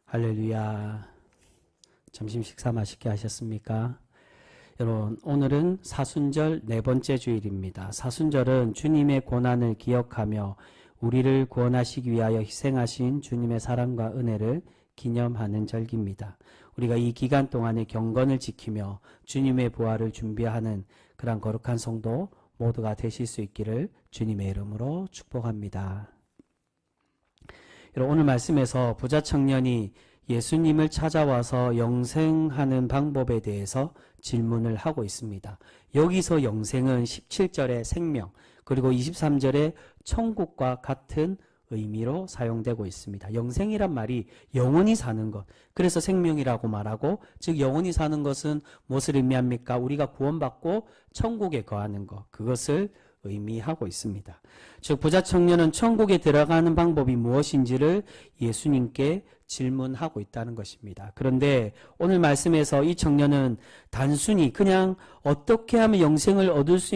할렐루야. 점심 식사 맛있게 하셨습니까? 여러분, 오늘은 사순절 네 번째 주일입니다. 사순절은 주님의 고난을 기억하며 우리를 구원하시기 위하여 희생하신 주님의 사랑과 은혜를 기념하는 절기입니다. 우리가 이 기간 동안의 경건을 지키며 주님의 부활을 준비하는 그런 거룩한 성도 모두가 되실 수 있기를 주님의 이름으로 축복합니다. 오늘 말씀에서 부자 청년이 예수님을 찾아와서 영생하는 방법에 대해서 질문을 하고 있습니다. 여기서 영생은 17절의 생명, 그리고 23절의 천국과 같은 의미로 사용되고 있습니다. 영생이란 말이 영원히 사는 것, 그래서 생명이라고 말하고, 즉 영원히 사는 것은 무엇을 의미합니까? 우리가 구원받고 천국에 거하는 것, 그것을 의미하고 있습니다. 즉 부자 청년은 천국에 들어가는 방법이 무엇인지를 예수님께 질문하고 있다는 것입니다. 그런데 오늘 말씀에서 이 청년은 단순히 그냥 어떻게 하면 영생을 얻을 수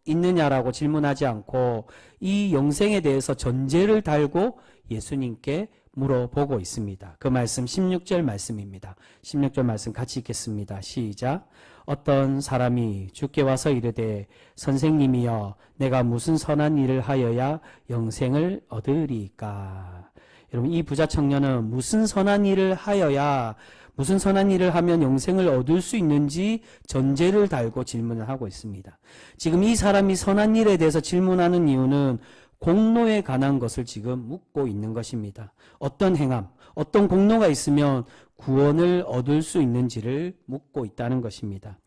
있느냐라고 질문하지 않고 이 영생에 대해서 전제를 달고 예수님께 물어보고 있습니다. 그 말씀 16절 말씀입니다. 16절 말씀 같이 읽겠습니다. 시작. 어떤 사람이 주께 와서 이르되 선생님이여 내가 무슨 선한 일을 하여야 영생을 얻으리까? 여러분, 이 부자 청년은 무슨 선한 일을 하면 영생을 얻을 수 있는지 전제를 달고 질문을 하고 있습니다. 지금 이 사람이 선한 일에 대해서 질문하는 이유는 공로에 관한 것을 지금 묻고 있는 것입니다. 어떤 행함, 어떤 공로가 있으면 구원을 얻을 수 있는지를 묻고 있다는 것입니다.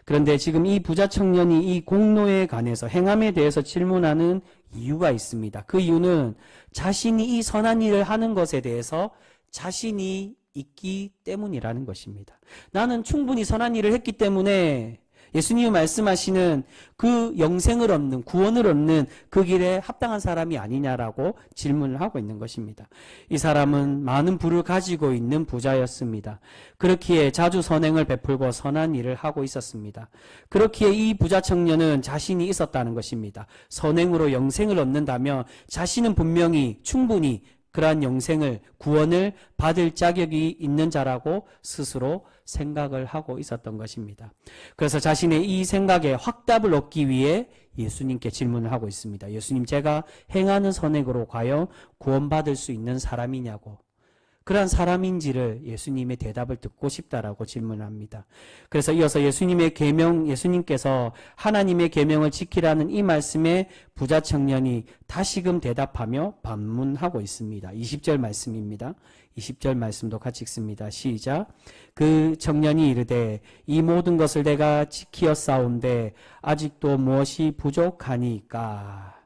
그런데 지금 이 부자 청년이 이 공로에 관해서 행함에 대해서 질문하는 이유가 있습니다. 그 이유는 자신이 이 선한 일을 하는 것에 대해서 자신이 있기 때문이라는 것입니다. 나는 충분히 선한 일을 했기 때문에 예수님이 말씀하시는 그 영생을 얻는, 구원을 얻는 그 길에 합당한 사람이 아니냐라고 질문을 하고 있는 것입니다. 이 사람은 많은 부를 가지고 있는 부자였습니다. 그렇기에 자주 선행을 베풀고 선한 일을 하고 있었습니다. 그렇기에 이 부자 청년은 자신이 있었다는 것입니다. 선행으로 영생을 얻는다면 자신은 분명히 충분히 그러한 영생을, 구원을 받을 자격이 있는 자라고 스스로 생각을 하고 있었던 것입니다. 그래서 자신의 이 생각에 확답을 얻기 위해 예수님께 질문을 하고 있습니다. 예수님, 제가 행하는 선행으로 과연 구원받을 수 있는 사람이냐고, 그러한 사람인지를 예수님의 대답을 듣고 싶다라고 질문합니다. 그래서 이어서 예수님께서 하나님의 계명을 지키라는 이 말씀에 부자 청년이 다시금 대답하며 반문하고 있습니다. 20절 말씀입니다. 20절 말씀도 같이 읽습니다. 시작. 그 청년이 이르되 이 모든 것을 내가 지키었사온데 아직도 무엇이 부족하니까?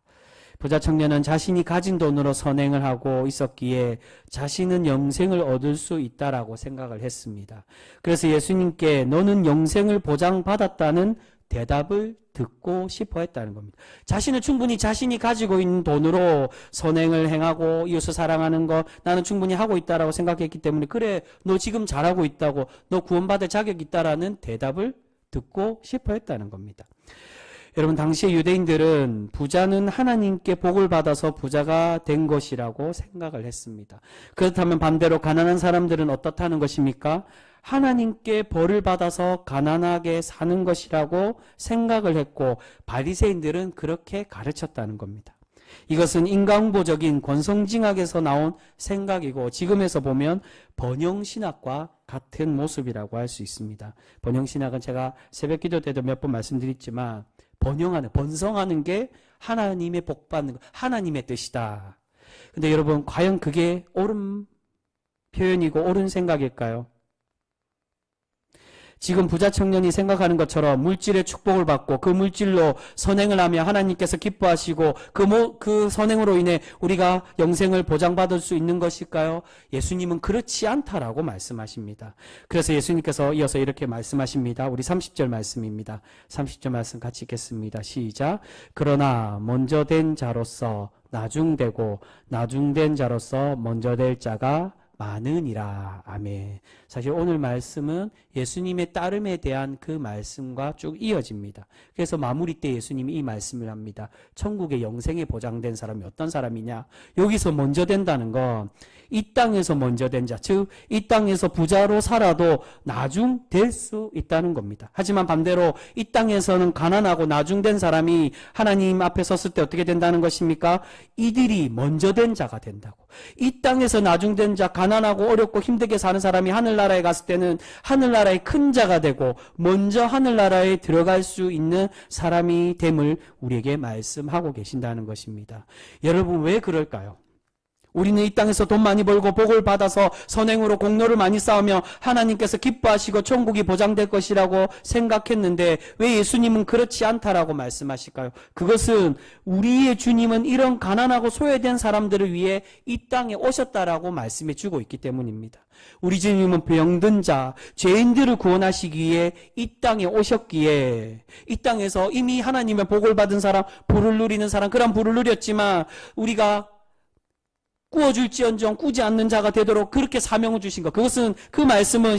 부자 청년은 자신이 가진 돈으로 선행을 하고 있었기에 자신은 영생을 얻을 수 있다라고 생각을 했습니다. 그래서 예수님께 너는 영생을 보장받았다는 대답을 듣고 싶어 했다는 겁니다. 자신은 충분히 자신이 가지고 있는 돈으로 선행을 행하고 이웃을 사랑하는 거 나는 충분히 하고 있다라고 생각했기 때문에, 그래, 너 지금 잘하고 있다고, 너 구원받을 자격이 있다라는 대답을 듣고 싶어 했다는 겁니다. 여러분, 당시의 유대인들은 부자는 하나님께 복을 받아서 부자가 된 것이라고 생각을 했습니다. 그렇다면 반대로 가난한 사람들은 어떻다는 것입니까? 하나님께 벌을 받아서 가난하게 사는 것이라고 생각을 했고, 바리새인들은 그렇게 가르쳤다는 겁니다. 이것은 인간보적인 권성징악에서 나온 생각이고, 지금에서 보면 번영신학과 같은 모습이라고 할 수 있습니다. 번영신학은 제가 새벽기도 때도 몇 번 말씀드렸지만, 번성하는 게 하나님의 복 받는 것, 하나님의 뜻이다. 근데 여러분, 과연 그게 옳은 표현이고 옳은 생각일까요? 지금 부자 청년이 생각하는 것처럼 물질의 축복을 받고 그 물질로 선행을 하며 하나님께서 기뻐하시고 그 선행으로 인해 우리가 영생을 보장받을 수 있는 것일까요? 예수님은 그렇지 않다라고 말씀하십니다. 그래서 예수님께서 이어서 이렇게 말씀하십니다. 우리 30절 말씀입니다. 30절 말씀 같이 읽겠습니다. 시작. 그러나 먼저 된 자로서 나중되고 나중된 자로서 먼저 될 자가 많으니라. 아멘. 사실 오늘 말씀은 예수님의 따름에 대한 그 말씀과 쭉 이어집니다. 그래서 마무리 때 예수님이 이 말씀을 합니다. 천국의 영생에 보장된 사람이 어떤 사람이냐? 여기서 먼저 된다는 건 이 땅에서 먼저 된 자, 즉 이 땅에서 부자로 살아도 나중 될 수 있다는 겁니다. 하지만 반대로 이 땅에서는 가난하고 나중된 사람이 하나님 앞에 섰을 때 어떻게 된다는 것입니까? 이들이 먼저 된 자가 된다고. 이 땅에서 나중된 자, 가난하고 어렵고 힘들게 사는 사람이 하늘나라에 갔을 때는 하늘나라의 큰 자가 되고 먼저 하늘나라에 들어갈 수 있는 사람이 됨을 우리에게 말씀하고 계신다는 것입니다. 여러분, 왜 그럴까요? 우리는 이 땅에서 돈 많이 벌고 복을 받아서 선행으로 공로를 많이 쌓으며 하나님께서 기뻐하시고 천국이 보장될 것이라고 생각했는데 왜 예수님은 그렇지 않다라고 말씀하실까요? 그것은 우리의 주님은 이런 가난하고 소외된 사람들을 위해 이 땅에 오셨다라고 말씀해 주고 있기 때문입니다. 우리 주님은 병든 자, 죄인들을 구원하시기 위해 이 땅에 오셨기에 이 땅에서 이미 하나님의 복을 받은 사람, 부를 누리는 사람, 그런 부를 누렸지만 우리가 꾸어줄지언정 꾸지 않는 자가 되도록 그렇게 사명을 주신 것. 그것은 그 말씀은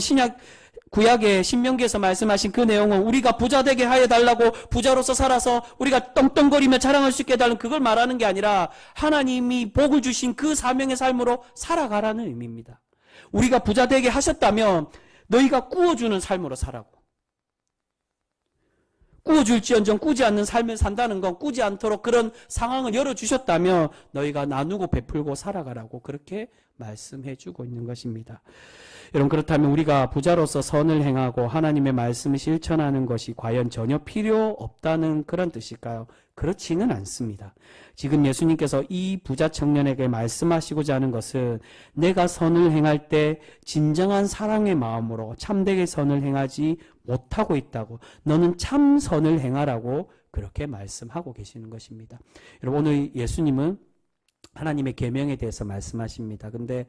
구약의 신명기에서 말씀하신 그 내용은 우리가 부자 되게 하여 달라고 부자로서 살아서 우리가 떵떵거리며 자랑할 수 있게 해달라는 그걸 말하는 게 아니라 하나님이 복을 주신 그 사명의 삶으로 살아가라는 의미입니다. 우리가 부자 되게 하셨다면 너희가 꾸어주는 삶으로 살라고. 꾸어줄지언정 꾸지 않는 삶을 산다는 건 꾸지 않도록 그런 상황을 열어주셨다면 너희가 나누고 베풀고 살아가라고 그렇게 말씀해주고 있는 것입니다. 여러분, 그렇다면 우리가 부자로서 선을 행하고 하나님의 말씀을 실천하는 것이 과연 전혀 필요 없다는 그런 뜻일까요? 그렇지는 않습니다. 지금 예수님께서 이 부자 청년에게 말씀하시고자 하는 것은 내가 선을 행할 때 진정한 사랑의 마음으로 참되게 선을 행하지 못하고 있다고, 너는 참 선을 행하라고 그렇게 말씀하고 계시는 것입니다. 여러분, 오늘 예수님은 하나님의 계명에 대해서 말씀하십니다. 근데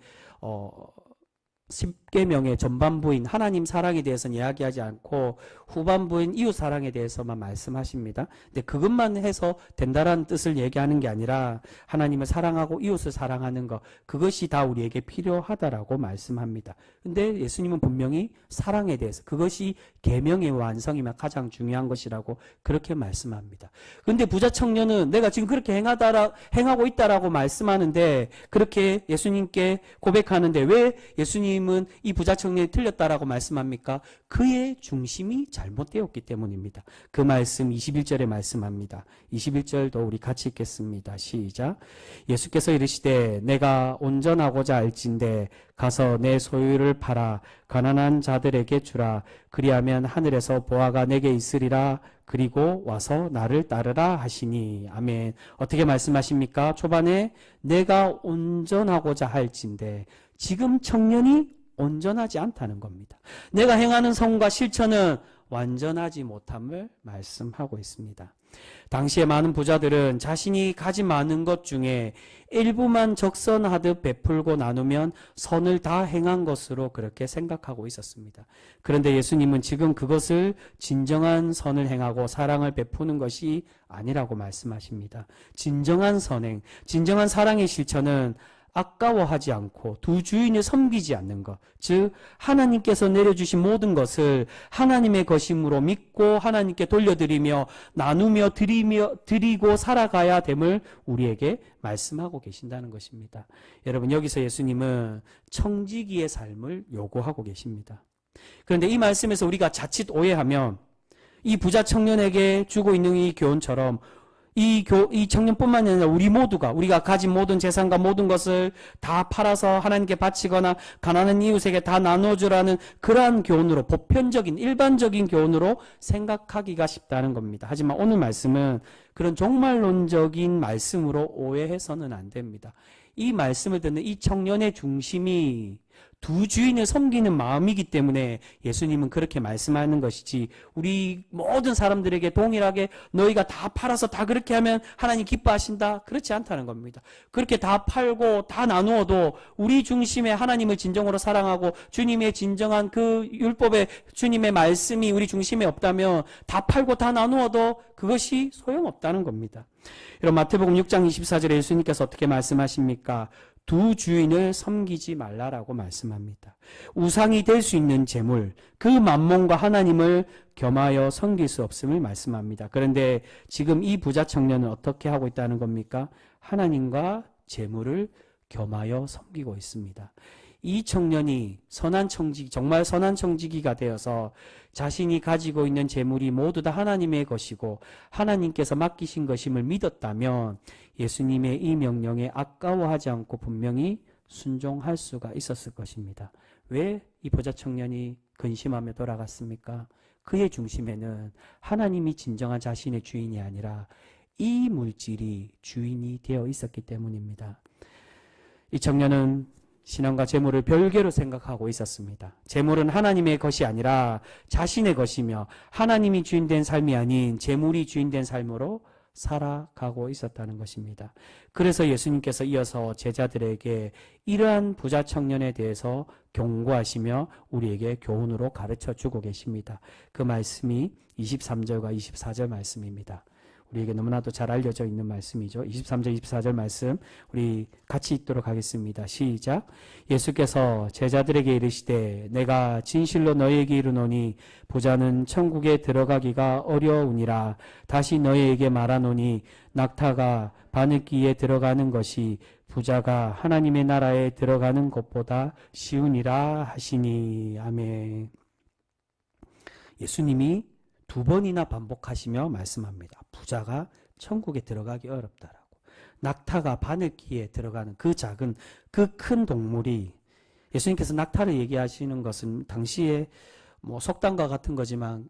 10계명의 전반부인 하나님 사랑에 대해서는 이야기하지 않고 후반부인 이웃 사랑에 대해서만 말씀하십니다. 근데 그것만 해서 된다라는 뜻을 얘기하는 게 아니라 하나님을 사랑하고 이웃을 사랑하는 것, 그것이 다 우리에게 필요하다라고 말씀합니다. 근데 예수님은 분명히 사랑에 대해서 그것이 계명의 완성이면 가장 중요한 것이라고 그렇게 말씀합니다. 근데 부자 청년은 내가 지금 그렇게 행하고 있다라고 말씀하는데, 그렇게 예수님께 고백하는데 왜 예수님은 이 부자 청년이 틀렸다라고 말씀합니까? 그의 중심이 잘못되었기 때문입니다. 그 말씀 21절에 말씀합니다. 21절도 우리 같이 읽겠습니다. 시작. 예수께서 이르시되 내가 온전하고자 알진대 가서 내 소유를 팔아 가난한 자들에게 주라. 그리하면 하늘에서 보화가 내게 있으리라. 그리고 와서 나를 따르라 하시니. 아멘. 어떻게 말씀하십니까? 초반에 내가 온전하고자 할진대, 지금 청년이 온전하지 않다는 겁니다. 내가 행하는 성과 실천은 완전하지 못함을 말씀하고 있습니다. 당시에 많은 부자들은 자신이 가진 많은 것 중에 일부만 적선하듯 베풀고 나누면 선을 다 행한 것으로 그렇게 생각하고 있었습니다. 그런데 예수님은 지금 그것을 진정한 선을 행하고 사랑을 베푸는 것이 아니라고 말씀하십니다. 진정한 선행, 진정한 사랑의 실천은 아까워하지 않고 두 주인을 섬기지 않는 것, 즉 하나님께서 내려주신 모든 것을 하나님의 것임으로 믿고 하나님께 돌려드리며 나누며 드리고 살아가야 됨을 우리에게 말씀하고 계신다는 것입니다. 여러분, 여기서 예수님은 청지기의 삶을 요구하고 계십니다. 그런데 이 말씀에서 우리가 자칫 오해하면 이 부자 청년에게 주고 있는 이 교훈처럼 이 청년뿐만 아니라 우리 모두가 우리가 가진 모든 재산과 모든 것을 다 팔아서 하나님께 바치거나 가난한 이웃에게 다 나눠주라는 그러한 교훈으로, 보편적인 일반적인 교훈으로 생각하기가 쉽다는 겁니다. 하지만 오늘 말씀은 그런 종말론적인 말씀으로 오해해서는 안 됩니다. 이 말씀을 듣는 이 청년의 중심이 두 주인을 섬기는 마음이기 때문에 예수님은 그렇게 말씀하는 것이지, 우리 모든 사람들에게 동일하게 너희가 다 팔아서 다 그렇게 하면 하나님 기뻐하신다, 그렇지 않다는 겁니다. 그렇게 다 팔고 다 나누어도 우리 중심에 하나님을 진정으로 사랑하고 주님의 진정한 그 율법의 주님의 말씀이 우리 중심에 없다면 다 팔고 다 나누어도 그것이 소용없다는 겁니다. 여러분, 마태복음 6장 24절에 예수님께서 어떻게 말씀하십니까? 두 주인을 섬기지 말라라고 말씀합니다. 우상이 될 수 있는 재물, 그 만몬과 하나님을 겸하여 섬길 수 없음을 말씀합니다. 그런데 지금 이 부자 청년은 어떻게 하고 있다는 겁니까? 하나님과 재물을 겸하여 섬기고 있습니다. 이 청년이 선한 청지기, 정말 선한 청지기가 되어서 자신이 가지고 있는 재물이 모두 다 하나님의 것이고 하나님께서 맡기신 것임을 믿었다면 예수님의 이 명령에 아까워하지 않고 분명히 순종할 수가 있었을 것입니다. 왜 이 부자 청년이 근심하며 돌아갔습니까? 그의 중심에는 하나님이 진정한 자신의 주인이 아니라 이 물질이 주인이 되어 있었기 때문입니다. 이 청년은 신앙과 재물을 별개로 생각하고 있었습니다. 재물은 하나님의 것이 아니라 자신의 것이며 하나님이 주인된 삶이 아닌 재물이 주인된 삶으로 살아가고 있었다는 것입니다. 그래서 예수님께서 이어서 제자들에게 이러한 부자 청년에 대해서 경고하시며 우리에게 교훈으로 가르쳐 주고 계십니다. 그 말씀이 23절과 24절 말씀입니다. 우리에게 너무나도 잘 알려져 있는 말씀이죠. 23절, 24절 말씀 우리 같이 읽도록 하겠습니다. 시작. 예수께서 제자들에게 이르시되 내가 진실로 너희에게 이르노니 부자는 천국에 들어가기가 어려우니라. 다시 너희에게 말하노니 낙타가 바늘귀에 들어가는 것이 부자가 하나님의 나라에 들어가는 것보다 쉬우니라 하시니. 아멘. 예수님이 두 번이나 반복하시며 말씀합니다. 부자가 천국에 들어가기 어렵다라고. 낙타가 바늘귀에 들어가는 그 작은 그 큰 동물이, 예수님께서 낙타를 얘기하시는 것은 당시에 뭐 속담과 같은 거지만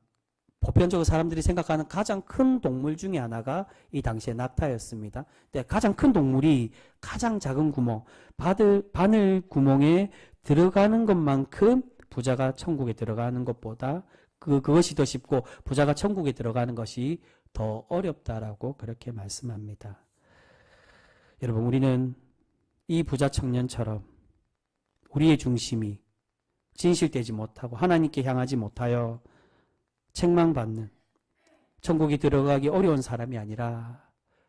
보편적으로 사람들이 생각하는 가장 큰 동물 중에 하나가 이 당시에 낙타였습니다. 근데 가장 큰 동물이 가장 작은 구멍, 바늘 구멍에 들어가는 것만큼 부자가 천국에 들어가는 것보다 그것이 더 쉽고 부자가 천국에 들어가는 것이 더 어렵다라고 그렇게 말씀합니다. 여러분, 우리는 이 부자 청년처럼 우리의 중심이 진실되지 못하고 하나님께 향하지 못하여 책망받는, 천국에 들어가기 어려운 사람이 아니라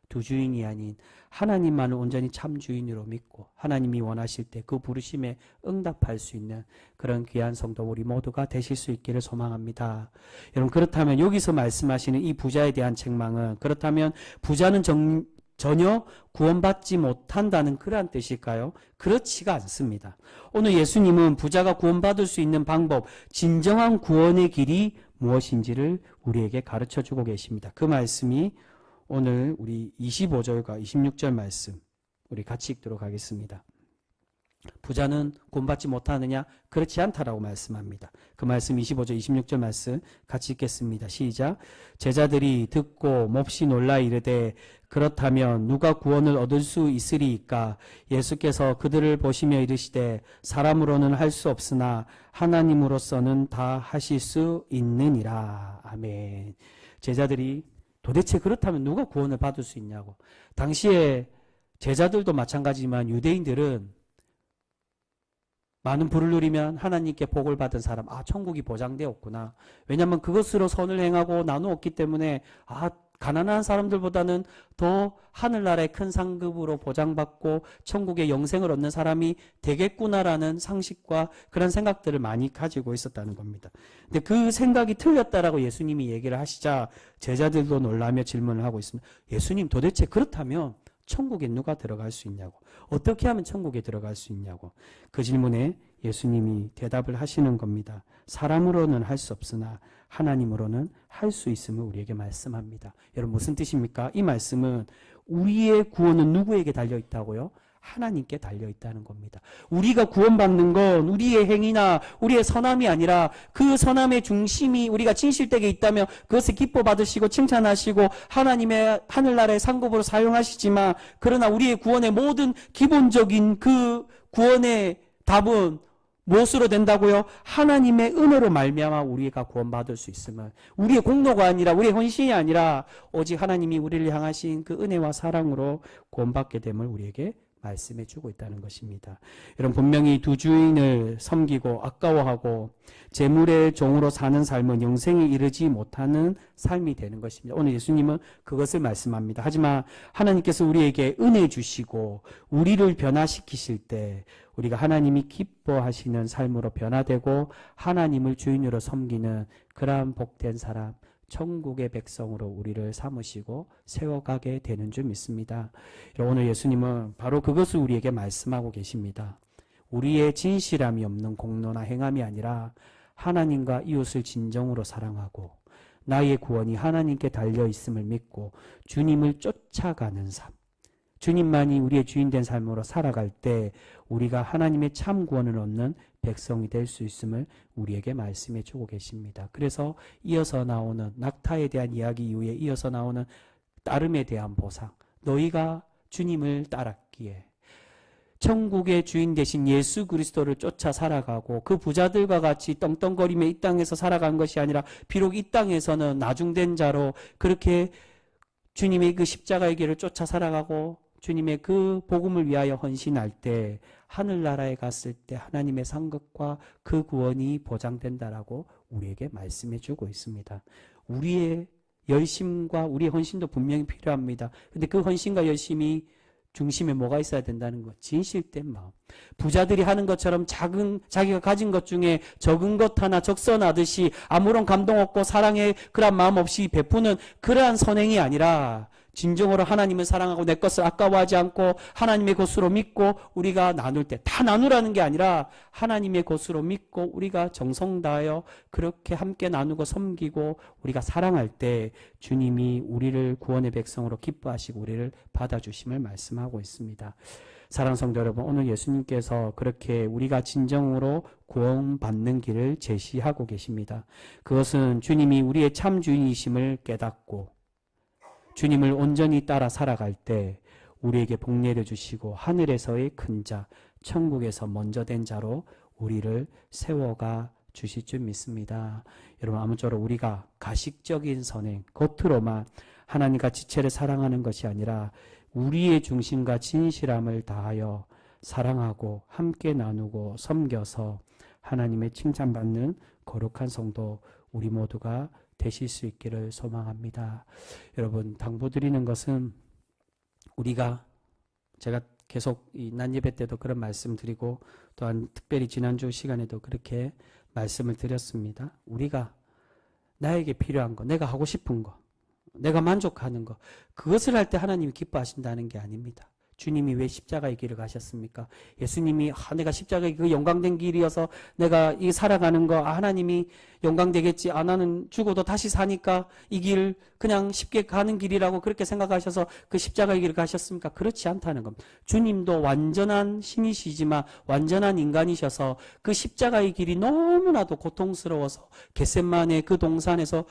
두 주인이 아닌 하나님만을 온전히 참 주인으로 믿고 하나님이 원하실 때 그 부르심에 응답할 수 있는 그런 귀한 성도 우리 모두가 되실 수 있기를 소망합니다. 여러분, 그렇다면 여기서 말씀하시는 이 부자에 대한 책망은, 그렇다면 부자는 전혀 구원받지 못한다는 그러한 뜻일까요? 그렇지가 않습니다. 오늘 예수님은 부자가 구원받을 수 있는 방법, 진정한 구원의 길이 무엇인지를 우리에게 가르쳐주고 계십니다. 그 말씀이 오늘 우리 25절과 26절 말씀 우리 같이 읽도록 하겠습니다. 부자는 구원받지 못하느냐? 그렇지 않다라고 말씀합니다. 그 말씀 25절 26절 말씀 같이 읽겠습니다. 시작. 제자들이 듣고 몹시 놀라 이르되 그렇다면 누가 구원을 얻을 수 있으리이까? 예수께서 그들을 보시며 이르시되 사람으로는 할 수 없으나 하나님으로서는 다 하실 수 있느니라. 아멘. 제자들이 도대체 그렇다면 누가 구원을 받을 수 있냐고. 당시에 제자들도 마찬가지지만 유대인들은 많은 부를 누리면 하나님께 복을 받은 사람, 천국이 보장되었구나. 왜냐하면 그것으로 선을 행하고 나누었기 때문에 가난한 사람들보다는 더 하늘나라의 큰 상급으로 보장받고 천국의 영생을 얻는 사람이 되겠구나라는 상식과 그런 생각들을 많이 가지고 있었다는 겁니다. 근데 그 생각이 틀렸다라고 예수님이 얘기를 하시자 제자들도 놀라며 질문을 하고 있습니다. 예수님, 도대체 그렇다면 천국에 누가 들어갈 수 있냐고. 어떻게 하면 천국에 들어갈 수 있냐고. 그 질문에 예수님이 대답을 하시는 겁니다. 사람으로는 할 수 없으나 하나님으로는 할 수 있음을 우리에게 말씀합니다. 여러분, 무슨 뜻입니까? 이 말씀은 우리의 구원은 누구에게 달려있다고요? 하나님께 달려있다는 겁니다. 우리가 구원받는 건 우리의 행위나 우리의 선함이 아니라 그 선함의 중심이 우리가 진실되게 있다면 그것을 기뻐 받으시고 칭찬하시고 하나님의 하늘나라의 상급으로 사용하시지만, 그러나 우리의 구원의 모든 기본적인 그 구원의 답은 무엇으로 된다고요? 하나님의 은혜로 말미암아 우리가 구원받을 수 있음을, 우리의 공로가 아니라 우리의 헌신이 아니라 오직 하나님이 우리를 향하신 그 은혜와 사랑으로 구원받게 됨을 우리에게 말씀해 주고 있다는 것입니다. 여러분, 분명히 두 주인을 섬기고 아까워하고 재물의 종으로 사는 삶은 영생에 이르지 못하는 삶이 되는 것입니다. 오늘 예수님은 그것을 말씀합니다. 하지만 하나님께서 우리에게 은혜 주시고 우리를 변화시키실 때 우리가 하나님이 기뻐하시는 삶으로 변화되고 하나님을 주인으로 섬기는 그러한 복된 사람, 천국의 백성으로 우리를 삼으시고 세워가게 되는 줄 믿습니다. 오늘 예수님은 바로 그것을 우리에게 말씀하고 계십니다. 우리의 진실함이 없는 공로나 행함이 아니라 하나님과 이웃을 진정으로 사랑하고 나의 구원이 하나님께 달려 있음을 믿고 주님을 쫓아가는 삶, 주님만이 우리의 주인 된 삶으로 살아갈 때 우리가 하나님의 참 구원을 얻는 백성이 될 수 있음을 우리에게 말씀해 주고 계십니다. 그래서 이어서 나오는 낙타에 대한 이야기 이후에 이어서 나오는 따름에 대한 보상, 너희가 주님을 따랐기에 천국의 주인 되신 예수 그리스도를 쫓아 살아가고 그 부자들과 같이 떵떵거리며 이 땅에서 살아간 것이 아니라 비록 이 땅에서는 나중된 자로 그렇게 주님의 그 십자가의 길을 쫓아 살아가고 주님의 그 복음을 위하여 헌신할 때 하늘나라에 갔을 때 하나님의 상급과 그 구원이 보장된다라고 우리에게 말씀해 주고 있습니다. 우리의 열심과 우리의 헌신도 분명히 필요합니다. 근데 그 헌신과 열심이 중심에 뭐가 있어야 된다는 것? 진실된 마음. 부자들이 하는 것처럼 자기가 가진 것 중에 적은 것 하나 적선하듯이 아무런 감동 없고 사랑의 그런 마음 없이 베푸는 그러한 선행이 아니라 진정으로 하나님을 사랑하고 내 것을 아까워하지 않고 하나님의 것으로 믿고 우리가 나눌 때 다 나누라는 게 아니라 하나님의 것으로 믿고 우리가 정성 다하여 그렇게 함께 나누고 섬기고 우리가 사랑할 때 주님이 우리를 구원의 백성으로 기뻐하시고 우리를 받아주심을 말씀하고 있습니다. 사랑하는 성도 여러분, 오늘 예수님께서 그렇게 우리가 진정으로 구원받는 길을 제시하고 계십니다. 그것은 주님이 우리의 참 주인이심을 깨닫고 주님을 온전히 따라 살아갈 때 우리에게 복 내려주시고 하늘에서의 큰 자, 천국에서 먼저 된 자로 우리를 세워가 주실 줄 믿습니다. 여러분, 아무쪼록 우리가 가식적인 선행, 겉으로만 하나님과 지체를 사랑하는 것이 아니라 우리의 중심과 진실함을 다하여 사랑하고 함께 나누고 섬겨서 하나님의 칭찬받는 거룩한 성도 우리 모두가 되실 수 있기를 소망합니다. 여러분, 당부드리는 것은 우리가 제가 계속 이 낮예배 때도 그런 말씀 드리고 또한 특별히 지난주 시간에도 그렇게 말씀을 드렸습니다. 우리가 나에게 필요한 거, 내가 하고 싶은 거, 내가 만족하는 거, 그것을 할 때 하나님이 기뻐하신다는 게 아닙니다. 주님이 왜 십자가의 길을 가셨습니까? 예수님이 내가 십자가의 그 영광된 길이어서 내가 이 살아가는 거 하나님이 영광되겠지. 나는 죽어도 다시 사니까 이 길 그냥 쉽게 가는 길이라고 그렇게 생각하셔서 그 십자가의 길을 가셨습니까? 그렇지 않다는 겁니다. 주님도 완전한 신이시지만 완전한 인간이셔서 그 십자가의 길이 너무나도 고통스러워서 겟세마네 그 동산에서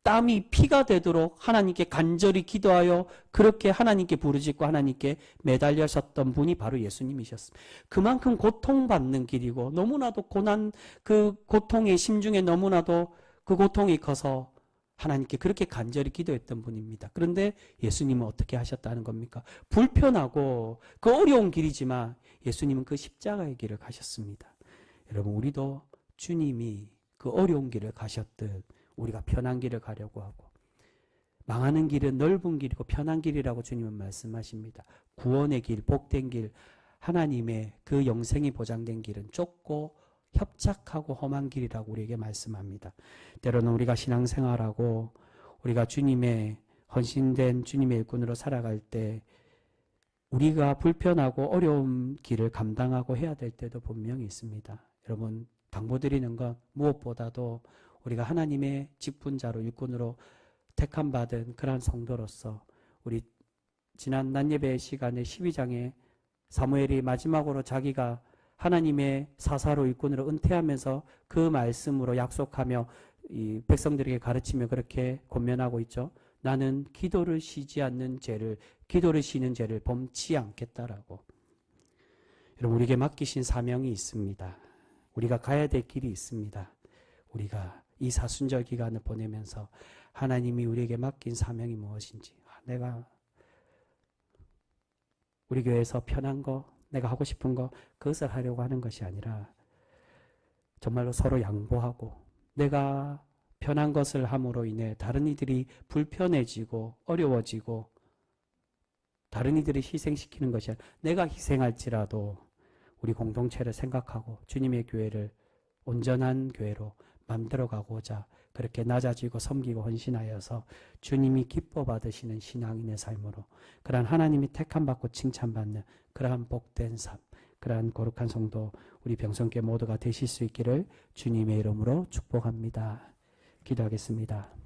땀이 피가 되도록 하나님께 간절히 기도하여 그렇게 하나님께 부르짖고 하나님께 매달려셨던 분이 바로 예수님이셨습니다. 그만큼 고통받는 길이고 너무나도 고난 그 고통의 심중에 너무나도 그 고통이 커서 하나님께 그렇게 간절히 기도했던 분입니다. 그런데 예수님은 어떻게 하셨다는 겁니까? 불편하고 그 어려운 길이지만 예수님은 그 십자가의 길을 가셨습니다. 여러분, 우리도 주님이 그 어려운 길을 가셨듯 우리가 편한 길을 가려고 하고 망하는 길은 넓은 길이고 편한 길이라고 주님은 말씀하십니다. 구원의 길, 복된 길, 하나님의 그 영생이 보장된 길은 좁고 협착하고 험한 길이라고 우리에게 말씀합니다. 때로는 우리가 신앙생활하고 우리가 주님의 헌신된 주님의 일꾼으로 살아갈 때 우리가 불편하고 어려운 길을 감당하고 해야 될 때도 분명히 있습니다. 여러분, 당부드리는 건 무엇보다도 우리가 하나님의 직분자로 일꾼으로 택함받은 그러한 성도로서 우리 지난 낮예배 시간에 12장에 사무엘이 마지막으로 자기가 하나님의 사사로 일꾼으로 은퇴하면서 그 말씀으로 약속하며 이 백성들에게 가르치며 그렇게 권면하고 있죠. 나는 기도를 쉬지 않는 죄를, 기도를 쉬는 죄를 범치 않겠다라고. 여러분, 우리에게 맡기신 사명이 있습니다. 우리가 가야 될 길이 있습니다. 우리가 이 사순절 기간을 보내면서 하나님이 우리에게 맡긴 사명이 무엇인지, 내가 우리 교회에서 편한 거, 내가 하고 싶은 거, 그것을 하려고 하는 것이 아니라 정말로 서로 양보하고 내가 편한 것을 함으로 인해 다른 이들이 불편해지고 어려워지고 다른 이들을 희생시키는 것이 아니라 내가 희생할지라도 우리 공동체를 생각하고 주님의 교회를 온전한 교회로 만들어가고자 그렇게 낮아지고 섬기고 헌신하여서 주님이 기뻐 받으시는 신앙인의 삶으로 그러한 하나님이 택함받고 칭찬받는 그러한 복된 삶, 그러한 거룩한 성도 우리 병성교회 모두가 되실 수 있기를 주님의 이름으로 축복합니다. 기도하겠습니다.